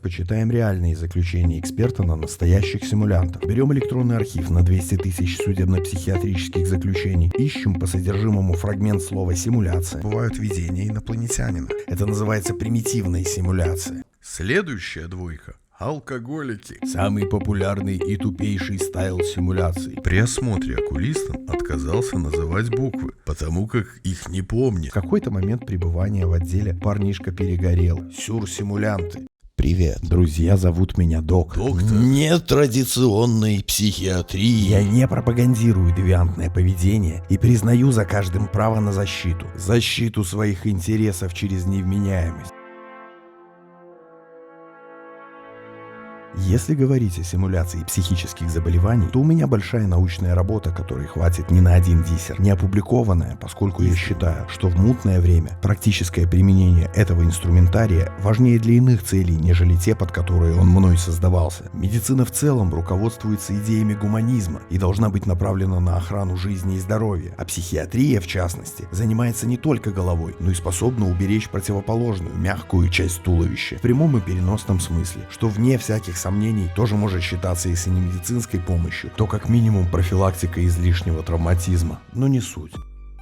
почитаем реальные заключения эксперта на настоящих симулянтах. Берем электронный архив на 200 тысяч судебно-психиатрических заключений, ищем по содержимому фрагмент слова «симуляция». Бывают видения инопланетянина. Это называется примитивная симуляция. Следующая двойка. Алкоголики. Самый популярный и тупейший стайл симуляции. При осмотре окулистом отказался называть буквы, потому как их не помнит. В какой-то момент пребывания в отделе парнишка перегорел. Сюрсимулянты. Привет, друзья, зовут меня Док. Доктор. Нетрадиционной психиатрии. Я не пропагандирую девиантное поведение и признаю за каждым право на защиту. Защиту своих интересов через невменяемость. Если говорить о симуляции психических заболеваний, то у меня большая научная работа, которой хватит не на один диссер, не опубликованная, поскольку я считаю, что в мутное время практическое применение этого инструментария важнее для иных целей, нежели те, под которые он мной создавался. Медицина в целом руководствуется идеями гуманизма и должна быть направлена на охрану жизни и здоровья, а психиатрия, в частности, занимается не только головой, но и способна уберечь противоположную, мягкую часть туловища, в прямом и переносном смысле, что вне всяких сомнений тоже может считаться, если не медицинской помощью, то как минимум профилактика излишнего травматизма, но не суть.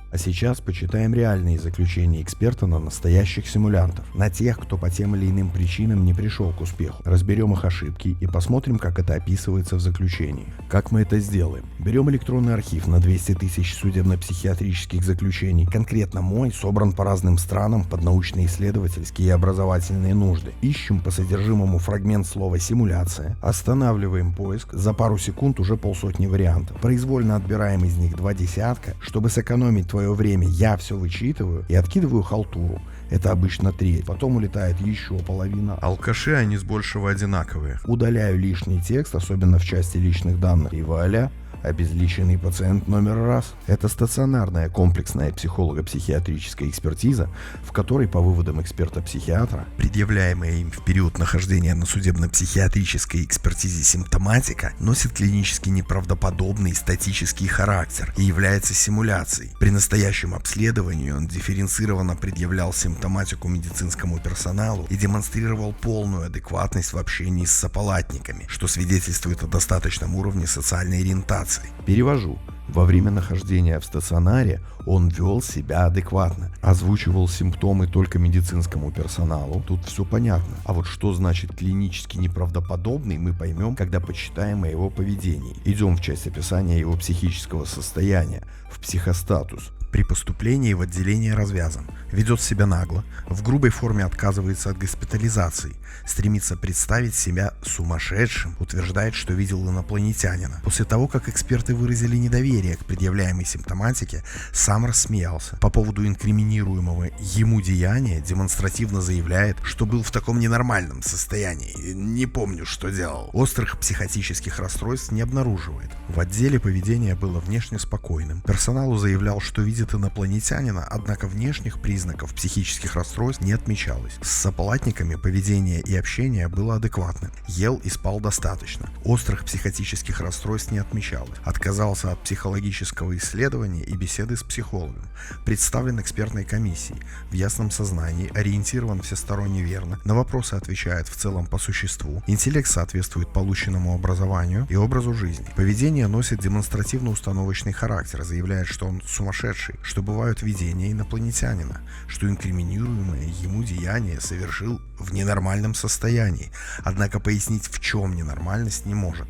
А сейчас почитаем реальные заключения эксперта на настоящих симулянтов, на тех, кто по тем или иным причинам не пришел к успеху. Разберем их ошибки и посмотрим, как это описывается в заключении. Как мы это сделаем? Берем электронный архив на 200 тысяч судебно-психиатрических заключений, конкретно мой, собран по разным странам под научно-исследовательские и образовательные нужды. Ищем по содержимому фрагмент слова «симуляция», останавливаем поиск, за пару секунд уже полсотни вариантов. Произвольно отбираем из них 20, чтобы сэкономить твое время. Я все вычитываю и откидываю халтуру. Это обычно треть. Потом улетает еще половина. Алкаши, они с большего одинаковые. Удаляю лишний текст, особенно в части личных данных. И вуаля, обезличенный пациент номер раз. Это стационарная комплексная психолого-психиатрическая экспертиза, в которой, по выводам эксперта-психиатра, предъявляемая им в период нахождения на судебно-психиатрической экспертизе симптоматика, носит клинически неправдоподобный статический характер и является симуляцией. При настоящем обследовании он дифференцированно предъявлял симптоматику медицинскому персоналу и демонстрировал полную адекватность в общении с сопалатниками, что свидетельствует о достаточном уровне социальной ориентации. Перевожу. Во время нахождения в стационаре он вел себя адекватно, озвучивал симптомы только медицинскому персоналу. Тут все понятно. А вот что значит клинически неправдоподобный, мы поймем, когда почитаем о его поведении. Идем в часть описания его психического состояния, в психостатус. При поступлении в отделение развязан, ведет себя нагло, в грубой форме отказывается от госпитализации, стремится представить себя сумасшедшим, утверждает, что видел инопланетянина. После того, как эксперты выразили недоверие к предъявляемой симптоматике, сам рассмеялся. По поводу инкриминируемого ему деяния демонстративно заявляет, что был в таком ненормальном состоянии, не помню, что делал. Острых психотических расстройств не обнаруживает. В отделе поведение было внешне спокойным. Персоналу заявлял, что видит инопланетянина, однако внешних признаков психических расстройств не отмечалось. С соплатниками поведение и общение было адекватным. Ел и спал достаточно. Острых психотических расстройств не отмечалось. Отказался от психологического исследования и беседы с психологом. Представлен экспертной комиссией. В ясном сознании, ориентирован всесторонне верно. На вопросы отвечает в целом по существу. Интеллект соответствует полученному образованию и образу жизни. Поведение носит демонстративно-установочный характер. Заявляет, что он сумасшедший, что бывают видения инопланетянина, что инкриминируемое ему деяние совершил в ненормальном состоянии, однако пояснить, в чем ненормальность, не может.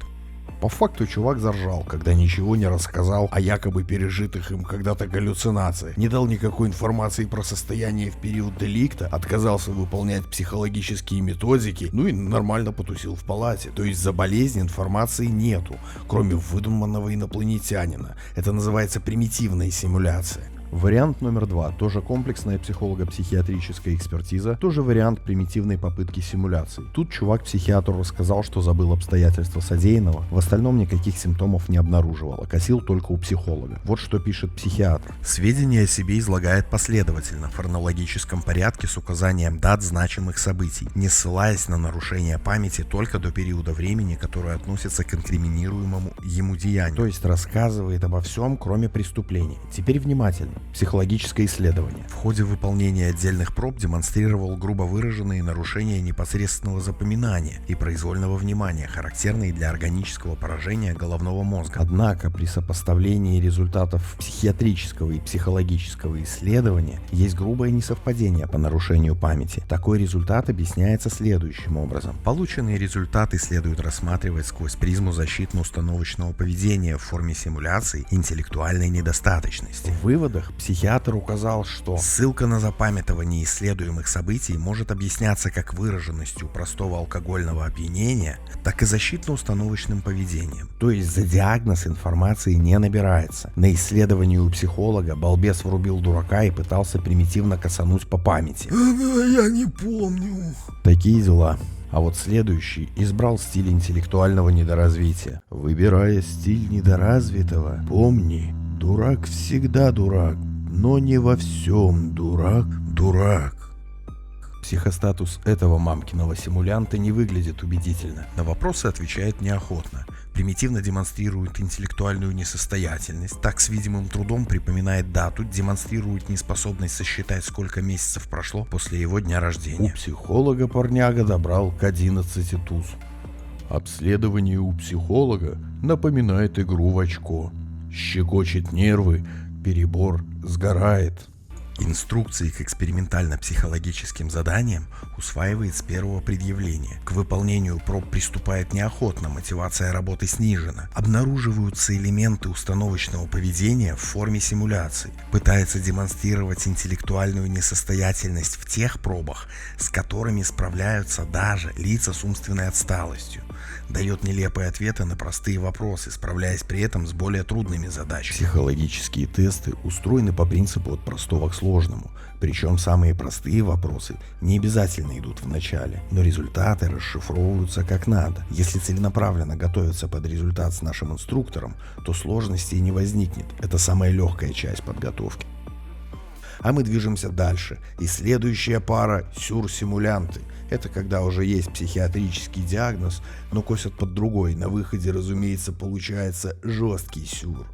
По факту чувак заржал, когда ничего не рассказал о якобы пережитых им когда-то галлюцинациях, не дал никакой информации про состояние в период деликта, отказался выполнять психологические методики, ну и нормально потусил в палате. То есть за болезнь информации нету, кроме выдуманного инопланетянина. Это называется примитивная симуляция. Вариант номер 2, тоже комплексная психолого-психиатрическая экспертиза, тоже вариант примитивной попытки симуляции. Тут чувак психиатру рассказал, что забыл обстоятельства содеянного, в остальном никаких симптомов не обнаруживал, а косил только у психолога. Вот что пишет психиатр. Сведения о себе излагает последовательно, в хронологическом порядке с указанием дат значимых событий, не ссылаясь на нарушение памяти только до периода времени, который относится к инкриминируемому ему деянию. То есть рассказывает обо всем, кроме преступления. Теперь внимательно. Психологическое исследование. В ходе выполнения отдельных проб демонстрировал грубо выраженные нарушения непосредственного запоминания и произвольного внимания, характерные для органического поражения головного мозга. Однако при сопоставлении результатов психиатрического и психологического исследования есть грубое несовпадение по нарушению памяти. Такой результат объясняется следующим образом. Полученные результаты следует рассматривать сквозь призму защитно-установочного поведения в форме симуляции интеллектуальной недостаточности. В выводах психиатр указал, что ссылка на запамятование исследуемых событий может объясняться как выраженностью простого алкогольного опьянения, так и защитно-установочным поведением. То есть за диагноз информации не набирается. На исследовании у психолога балбес врубил дурака и пытался примитивно косануть по памяти. Я не помню. Такие дела. А вот следующий избрал стиль интеллектуального недоразвития. Выбирая стиль недоразвитого, помни, дурак всегда дурак, но не во всем дурак дурак. Психостатус этого мамкиного симулянта не выглядит убедительно. На вопросы отвечает неохотно. Примитивно демонстрирует интеллектуальную несостоятельность, так с видимым трудом припоминает дату, демонстрирует неспособность сосчитать, сколько месяцев прошло после его дня рождения. У психолога парняга добрал к 11 туз. Обследование у психолога напоминает игру в очко. Щекочет нервы, перебор сгорает. Инструкции к экспериментально-психологическим заданиям усваивает с первого предъявления. К выполнению проб приступает неохотно, мотивация работы снижена. Обнаруживаются элементы установочного поведения в форме симуляций. Пытается демонстрировать интеллектуальную несостоятельность в тех пробах, с которыми справляются даже лица с умственной отсталостью. Дает нелепые ответы на простые вопросы, справляясь при этом с более трудными задачами. Психологические тесты устроены по принципу от простого к сложному. Причем самые простые вопросы не обязательно идут в начале, но результаты расшифровываются как надо. Если целенаправленно готовиться под результат с нашим инструктором, то сложностей не возникнет. Это самая легкая часть подготовки. А мы движемся дальше. И следующая пара – сюрсимулянты. Это когда уже есть психиатрический диагноз, но косят под другой. На выходе, разумеется, получается жесткий сюр.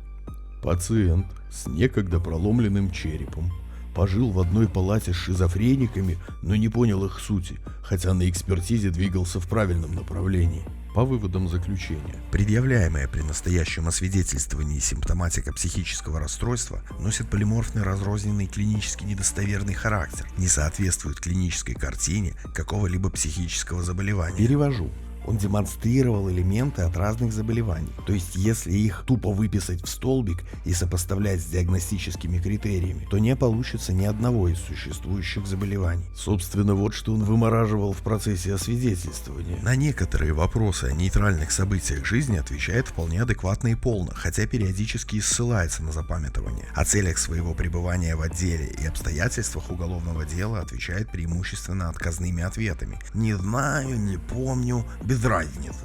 Пациент с некогда проломленным черепом пожил в одной палате с шизофрениками, но не понял их сути, хотя на экспертизе двигался в правильном направлении. По выводам заключения, предъявляемая при настоящем освидетельствовании симптоматика психического расстройства носит полиморфный разрозненный клинически недостоверный характер, не соответствует клинической картине какого-либо психического заболевания. Перевожу. Он демонстрировал элементы от разных заболеваний. То есть, если их тупо выписать в столбик и сопоставлять с диагностическими критериями, то не получится ни одного из существующих заболеваний. Собственно, вот что он вымораживал в процессе освидетельствования. На некоторые вопросы о нейтральных событиях жизни отвечает вполне адекватно и полно, хотя периодически и ссылается на запамятование. О целях своего пребывания в отделе и обстоятельствах уголовного дела отвечает преимущественно отказными ответами. «Не знаю, не помню», без разницы.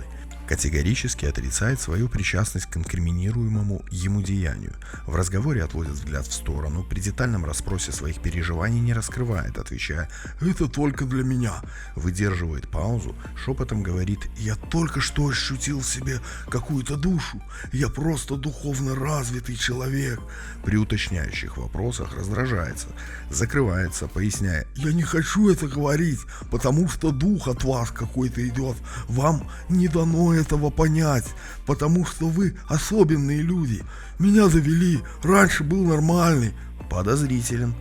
Категорически отрицает свою причастность к инкриминируемому ему деянию. В разговоре отводит взгляд в сторону, при детальном расспросе своих переживаний не раскрывает, отвечая «это только для меня». Выдерживает паузу, шепотом говорит «я только что ощутил в себе какую-то душу, я просто духовно развитый человек». При уточняющих вопросах раздражается, закрывается, поясняя «я не хочу это говорить, потому что дух от вас какой-то идет, вам не дано этого понять, потому что вы особенные люди. Меня завели, раньше был нормальный». Подозрителен.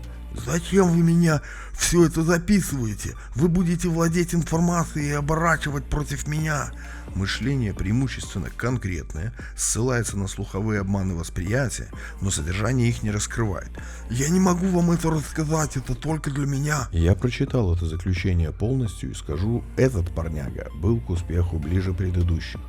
«Зачем вы меня все это записываете? Вы будете владеть информацией и оборачивать против меня». Мышление преимущественно конкретное, ссылается на слуховые обманы восприятия, но содержание их не раскрывает. «Я не могу вам это рассказать, это только для меня». Я прочитал это заключение полностью и скажу, этот парняга был к успеху ближе предыдущих.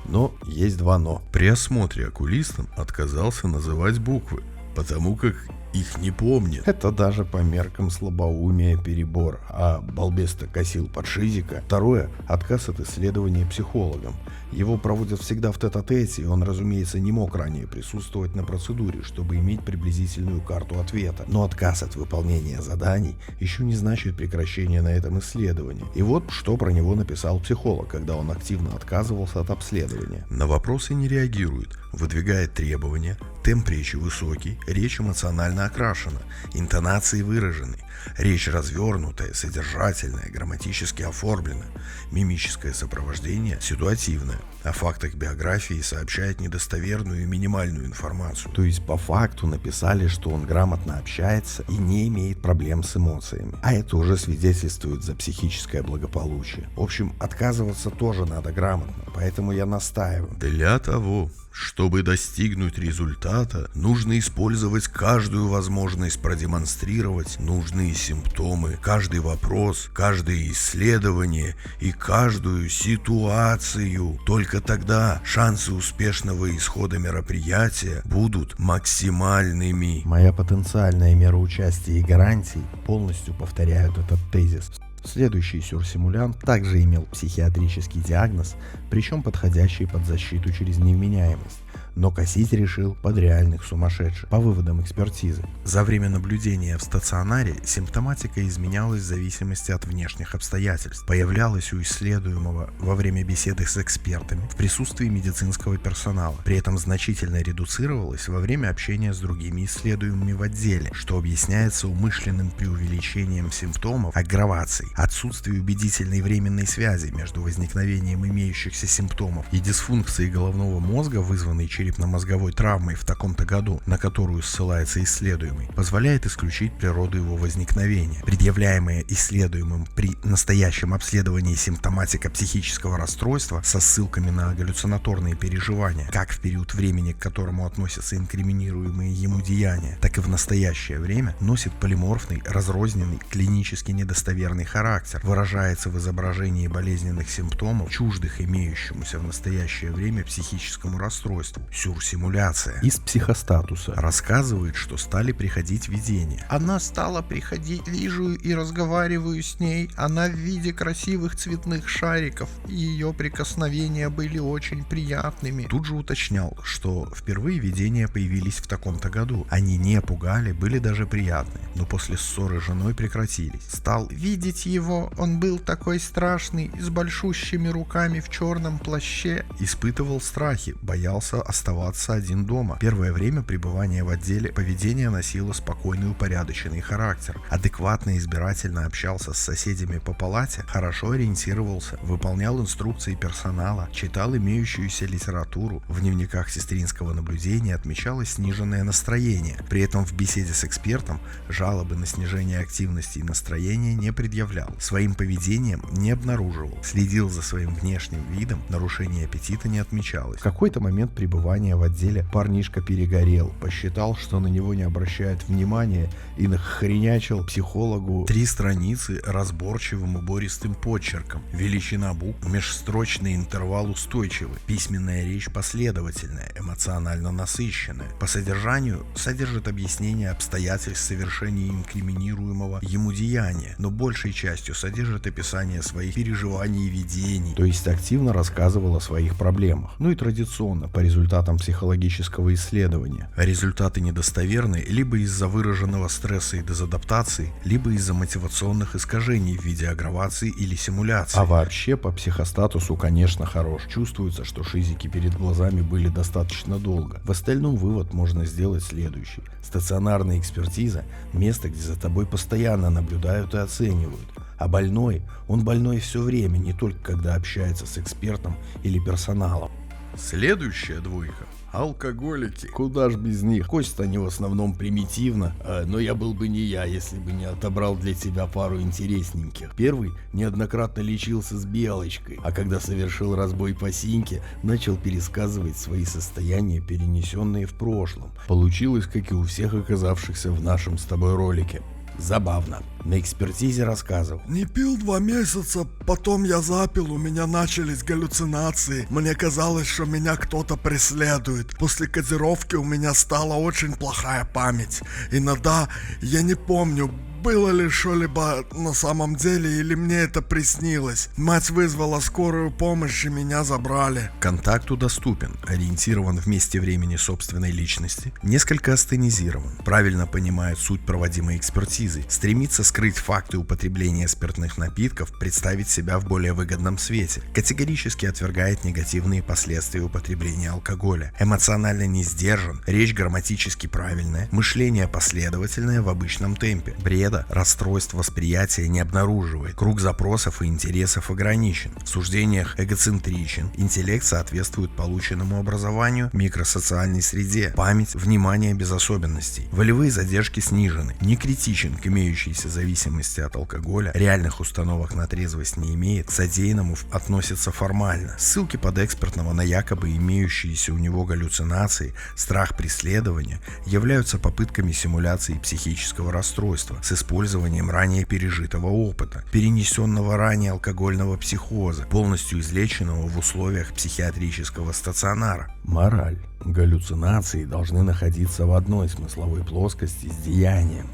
Но есть два «но». При осмотре окулистом отказался называть буквы, потому как их не помнит. Это даже по меркам слабоумия перебор, а балбес-то косил под шизика. Второе – отказ от исследования психологом. Его проводят всегда в тет-а-тете, и он, разумеется, не мог ранее присутствовать на процедуре, чтобы иметь приблизительную карту ответа. Но отказ от выполнения заданий еще не значит прекращение на этом исследовании. И вот что про него написал психолог, когда он активно отказывался от обследования. На вопросы не реагирует, выдвигает требования, Темп речи высокий, речь эмоционально окрашена, интонации выражены, речь развернутая, содержательная, грамматически оформлена, мимическое сопровождение ситуативное. О фактах биографии сообщает недостоверную и минимальную информацию. То есть по факту написали, что он грамотно общается и не имеет проблем с эмоциями. А это уже свидетельствует за психическое благополучие. В общем, отказываться тоже надо грамотно, поэтому я настаиваю. Для того, чтобы достигнуть результата, нужно использовать каждую возможность продемонстрировать нужные симптомы, каждый вопрос, каждое исследование и каждую ситуацию. Только тогда шансы успешного исхода мероприятия будут максимальными. Моя потенциальная мера участия и гарантий полностью повторяют этот тезис. Следующий сюрсимулянт также имел психиатрический диагноз, причем подходящий под защиту через невменяемость. Но косить решил под реальных сумасшедших, по выводам экспертизы. За время наблюдения в стационаре симптоматика изменялась в зависимости от внешних обстоятельств. Появлялась у исследуемого во время беседы с экспертами, в присутствии медицинского персонала. При этом значительно редуцировалась во время общения с другими исследуемыми в отделе, что объясняется умышленным преувеличением симптомов, аггравацией, отсутствием убедительной временной связи между возникновением имеющихся симптомов и дисфункцией головного мозга, вызванной черепно-мозговой травмой в таком-то году, на которую ссылается исследуемый, позволяет исключить природу его возникновения. Предъявляемая исследуемым при настоящем обследовании симптоматика психического расстройства со ссылками на галлюцинаторные переживания, как в период времени, к которому относятся инкриминируемые ему деяния, так и в настоящее время, носит полиморфный, разрозненный, клинически недостоверный характер, выражается в изображении болезненных симптомов, чуждых имеющемуся в настоящее время психическому расстройству. Сюрсимуляция из психостатуса рассказывает, что стали приходить видения. Она стала приходить, вижу и разговариваю с ней, она в виде красивых цветных шариков, и ее прикосновения были очень приятными. Тут же уточнял, что впервые видения появились в таком-то году. Они не пугали, были даже приятны, но после ссоры с женой прекратились. Стал видеть его, он был такой страшный, с большущими руками в черном плаще. Испытывал страхи, боялся оставаться один дома. Первое время пребывания в отделе поведение носило спокойный упорядоченный характер. Адекватно и избирательно общался с соседями по палате, хорошо ориентировался, выполнял инструкции персонала, читал имеющуюся литературу. В дневниках сестринского наблюдения отмечалось сниженное настроение. При этом в беседе с экспертом жалобы на снижение активности и настроения не предъявлял. Своим поведением не обнаруживал. Следил за своим внешним видом, нарушение аппетита не отмечалось. В какой-то момент пребывания в отделе парнишка перегорел, посчитал, что на него не обращают внимания, и нахренячил психологу 3 страницы разборчивым убористым почерком. Величина букв, межстрочный интервал устойчивый, письменная речь последовательная, эмоционально насыщенная. По содержанию содержит объяснение обстоятельств совершения инкриминируемого ему деяния, но большей частью содержит описание своих переживаний и видений, то есть активно рассказывал о своих проблемах. Ну и традиционно, по результатам психологического исследования. Результаты недостоверны либо из-за выраженного стресса и дезадаптации, либо из-за мотивационных искажений в виде аггравации или симуляции. А вообще по психостатусу, конечно, хорош. Чувствуется, что шизики перед глазами были достаточно долго. В остальном вывод можно сделать следующий. Стационарная экспертиза – место, где за тобой постоянно наблюдают и оценивают. А больной, он больной все время, не только когда общается с экспертом или персоналом. Следующая двойка. Алкоголики. Куда ж без них? Косят они в основном примитивно, но я был бы не я, если бы не отобрал для тебя пару интересненьких. Первый неоднократно лечился с белочкой, а когда совершил разбой по синьке, начал пересказывать свои состояния, перенесенные в прошлом. Получилось, как и у всех оказавшихся в нашем с тобой ролике. Забавно. На экспертизе рассказывал. Не пил 2 месяца, потом я запил, у меня начались галлюцинации. Мне казалось, что меня кто-то преследует. После кодировки у меня стала очень плохая память. Иногда я не помню, было ли что-либо на самом деле или мне это приснилось. Мать вызвала скорую помощь и меня забрали. Контакту доступен, ориентирован в месте времени собственной личности, несколько астенизирован, правильно понимает суть проводимой экспертизы, стремится скрыть факты употребления спиртных напитков, представить себя в более выгодном свете, категорически отвергает негативные последствия употребления алкоголя, эмоционально не сдержан, речь грамматически правильная, мышление последовательное в обычном темпе, бреда, расстройств восприятия не обнаруживает, круг запросов и интересов ограничен, в суждениях эгоцентричен, интеллект соответствует полученному образованию, микросоциальной среде, память, внимание без особенностей, волевые задержки снижены, не критичен к имеющейся зависимости от алкоголя, реальных установок на трезвость не имеет, к содеянному относится формально, ссылки подэкспертного на якобы имеющиеся у него галлюцинации, страх преследования являются попытками симуляции психического расстройства с использованием ранее пережитого опыта, перенесенного ранее алкогольного психоза, полностью излеченного в условиях психиатрического стационара. Мораль. Галлюцинации должны находиться в одной смысловой плоскости с деянием.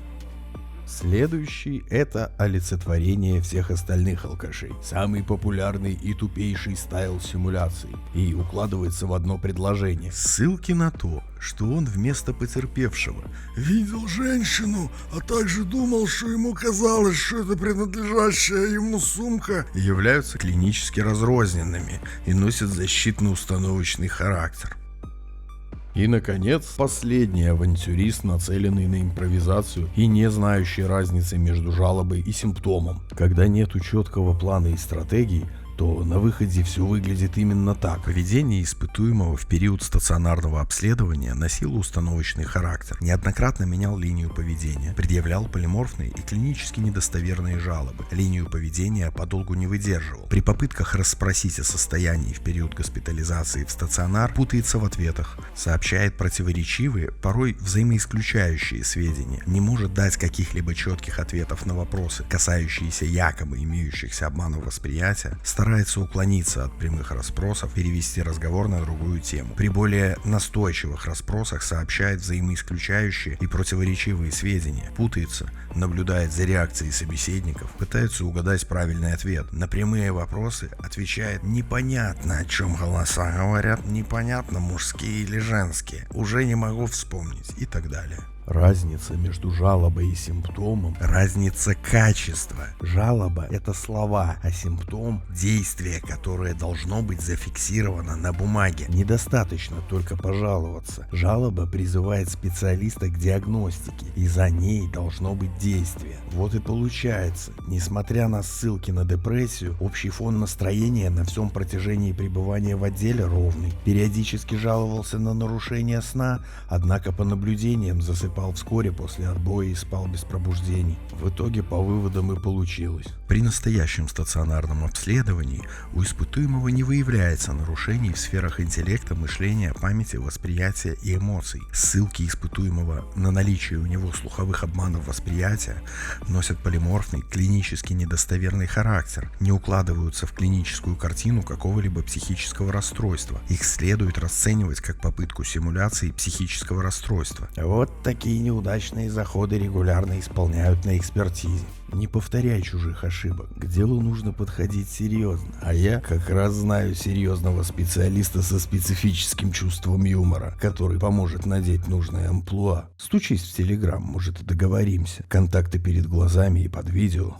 Следующий – это олицетворение всех остальных алкашей. Самый популярный и тупейший стайл симуляции. И укладывается в одно предложение. Ссылки на то, что он вместо потерпевшего Видел женщину, а также думал, что ему казалось, что это принадлежащая ему сумка. являются клинически разрозненными и носят защитно-установочный характер. И, наконец, последний авантюрист, нацеленный на импровизацию и не знающий разницы между жалобой и симптомом. Когда нету четкого плана и стратегии, то на выходе все выглядит именно так. Поведение испытуемого в период стационарного обследования носило установочный характер, неоднократно менял линию поведения, предъявлял полиморфные и клинически недостоверные жалобы, линию поведения подолгу не выдерживал. При попытках расспросить о состоянии в период госпитализации в стационар путается в ответах, сообщает противоречивые, порой взаимоисключающие сведения, не может дать каких-либо четких ответов на вопросы, касающиеся якобы имеющихся обманов восприятия, старается уклониться от прямых расспросов, перевести разговор на другую тему. При более настойчивых расспросах сообщает взаимоисключающие и противоречивые сведения, путается, наблюдает за реакцией собеседников, пытается угадать правильный ответ. На прямые вопросы отвечает непонятно, о чем голоса говорят, непонятно, мужские или женские, уже не могу вспомнить и так далее. Разница между жалобой и симптомом – разница качества. Жалоба – это слова, а симптом – действие, которое должно быть зафиксировано на бумаге. Недостаточно только пожаловаться. Жалоба призывает специалиста к диагностике, и за ней должно быть действие. Вот и получается, несмотря на ссылки на депрессию, общий фон настроения на всем протяжении пребывания в отделе ровный. Периодически жаловался на нарушение сна, однако по наблюдениям засыпал вскоре после отбоя и спал без пробуждений. В итоге по выводам и получилось. При настоящем стационарном обследовании у испытуемого не выявляется нарушений в сферах интеллекта, мышления, памяти, восприятия и эмоций. Ссылки испытуемого на наличие у него слуховых обманов восприятия носят полиморфный, клинически недостоверный характер, не укладываются в клиническую картину какого-либо психического расстройства. Их следует расценивать как попытку симуляции психического расстройства. Вот такие неудачные заходы регулярно исполняют на экспертизе. Не повторяй чужих ошибок. К делу нужно подходить серьезно. А я как раз знаю серьезного специалиста со специфическим чувством юмора, который поможет надеть нужное амплуа. Стучись в Телеграм, может, и договоримся. Контакты перед глазами и под видео.